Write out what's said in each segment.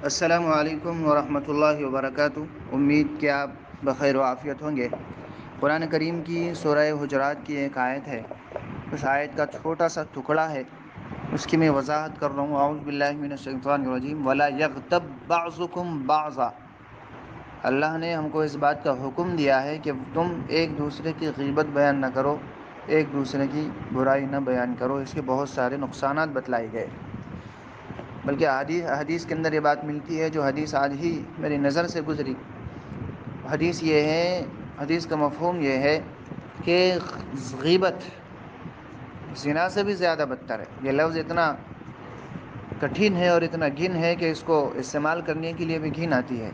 السلام علیکم ورحمۃ اللہ وبرکاتہ۔ امید کہ آپ بخیر و عافیت ہوں گے۔ قرآن کریم کی سورہ حجرات کی ایک آیت ہے، اس آیت کا چھوٹا سا ٹکڑا ہے، اس کی میں وضاحت کر رہا ہوں۔ اعوذ باللہ من الشیطان الرجیم ولا یغتب بعضکم بعضا۔ اللہ نے ہم کو اس بات کا حکم دیا ہے کہ تم ایک دوسرے کی غیبت بیان نہ کرو، ایک دوسرے کی برائی نہ بیان کرو۔ اس کے بہت سارے نقصانات بتلائے گئے، بلکہ حدیث کے اندر یہ بات ملتی ہے، جو حدیث آج ہی میری نظر سے گزری۔ حدیث یہ ہے، حدیث کا مفہوم یہ ہے کہ غیبت زنا سے بھی زیادہ بدتر ہے۔ یہ لفظ اتنا کٹھن ہے اور اتنا گھن ہے کہ اس کو استعمال کرنے کے لیے بھی گھن آتی ہے،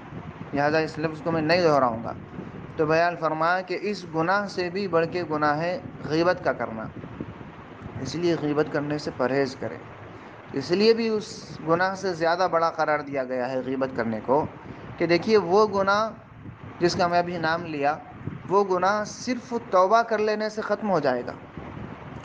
لہذا اس لفظ کو میں نہیں دہراؤں گا۔ تو بیان فرمایا کہ اس گناہ سے بھی بڑھ کے گناہ ہے غیبت کا کرنا، اس لیے غیبت کرنے سے پرہیز کریں۔ اس لیے بھی اس گناہ سے زیادہ بڑا قرار دیا گیا ہے غیبت کرنے کو، کہ دیکھیے وہ گناہ جس کا میں ابھی نام لیا، وہ گناہ صرف توبہ کر لینے سے ختم ہو جائے گا۔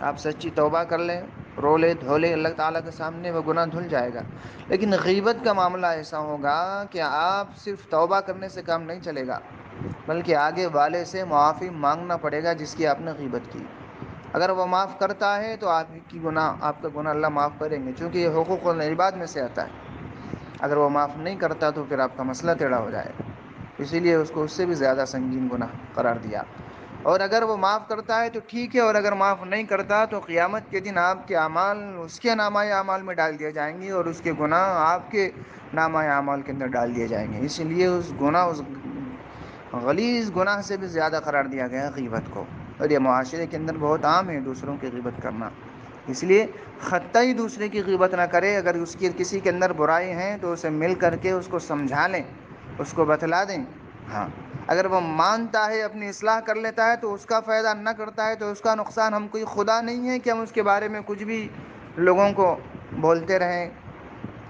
آپ سچی توبہ کر لیں، رو لے دھو لے اللہ تعالیٰ کے سامنے، وہ گناہ دھل جائے گا۔ لیکن غیبت کا معاملہ ایسا ہوگا کہ آپ صرف توبہ کرنے سے کام نہیں چلے گا، بلکہ آگے والے سے معافی مانگنا پڑے گا جس کی آپ نے غیبت کی۔ اگر وہ معاف کرتا ہے تو آپ کا گناہ اللہ معاف کریں گے، چونکہ یہ حقوق العباد میں سے آتا ہے۔ اگر وہ معاف نہیں کرتا تو پھر آپ کا مسئلہ ٹیڑھا ہو جائے گا، اسی لیے اس کو اس سے بھی زیادہ سنگین گناہ قرار دیا۔ اور اگر وہ معاف کرتا ہے تو ٹھیک ہے، اور اگر معاف نہیں کرتا تو قیامت کے دن آپ کے اعمال اس کے نامہ اعمال میں ڈال دیے جائیں گے، اور اس کے گناہ آپ کے نامہ اعمال کے اندر ڈال دیے جائیں گے۔ اس لیے اس غلیظ گناہ سے بھی زیادہ قرار دیا گیا ہے غیبت کو، اور یہ معاشرے کے اندر بہت عام ہے دوسروں کی غیبت کرنا۔ اس لیے خطائی دوسرے کی غیبت نہ کرے۔ اگر اس کی کسی کے اندر برائی ہیں تو اسے مل کر کے اس کو سمجھا لیں، اس کو بتلا دیں۔ ہاں، اگر وہ مانتا ہے، اپنی اصلاح کر لیتا ہے تو اس کا فائدہ نہ کرتا ہے تو اس کا نقصان۔ ہم کوئی خدا نہیں ہے کہ ہم اس کے بارے میں کچھ بھی لوگوں کو بولتے رہیں،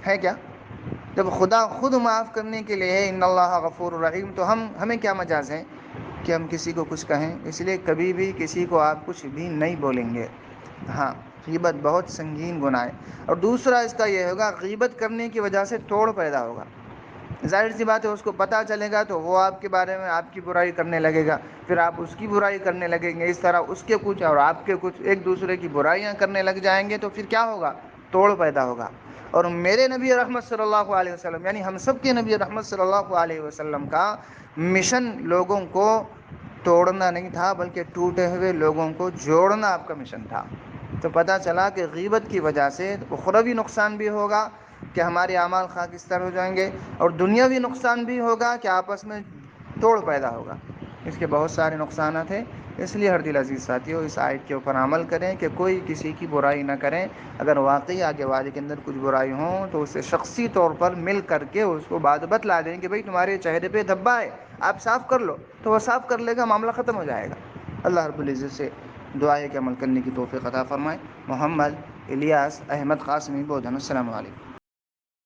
ہے کیا؟ جب خدا خود معاف کرنے کے لیے ہے، ان اللہ غفور الرحیم، تو ہمیں کیا مجاز ہے کہ ہم کسی کو کچھ کہیں؟ اس لیے کبھی بھی کسی کو آپ کچھ بھی نہیں بولیں گے۔ ہاں، غیبت بہت سنگین گناہ ہے۔ اور دوسرا اس کا یہ ہوگا، غیبت کرنے کی وجہ سے توڑ پیدا ہوگا۔ ظاہر سی بات ہے، اس کو پتہ چلے گا تو وہ آپ کے بارے میں آپ کی برائی کرنے لگے گا، پھر آپ اس کی برائی کرنے لگیں گے، اس طرح اس کے کچھ اور آپ کے کچھ، ایک دوسرے کی برائیاں کرنے لگ جائیں گے، تو پھر کیا ہوگا؟ توڑ پیدا ہوگا۔ اور میرے نبی رحمت صلی اللہ علیہ وسلم، یعنی ہم سب کے نبی رحمت صلی اللہ علیہ وسلم کا مشن لوگوں کو توڑنا نہیں تھا، بلکہ ٹوٹے ہوئے لوگوں کو جوڑنا آپ کا مشن تھا۔ تو پتہ چلا کہ غیبت کی وجہ سے اخروی نقصان بھی ہوگا کہ ہمارے اعمال خاکستر ہو جائیں گے، اور دنیاوی نقصان بھی ہوگا کہ آپس میں توڑ پیدا ہوگا۔ اس کے بہت سارے نقصانات ہیں۔ اس لیے ہر دل عزیز ساتھیوں، اس آیت کے اوپر عمل کریں کہ کوئی کسی کی برائی نہ کریں۔ اگر واقعی آگے والے کے اندر کچھ برائی ہوں تو اسے شخصی طور پر مل کر کے اس کو بات بتلا دیں کہ بھئی تمہارے چہرے پہ دھبا ہے، آپ صاف کر لو، تو وہ صاف کر لے گا، معاملہ ختم ہو جائے گا۔ اللہ رب العزت سے دعا ہے کہ عمل کرنے کی توفیق عطا فرمائے۔ محمد الیاس احمد قاسمی بودھن۔ السلام علیکم۔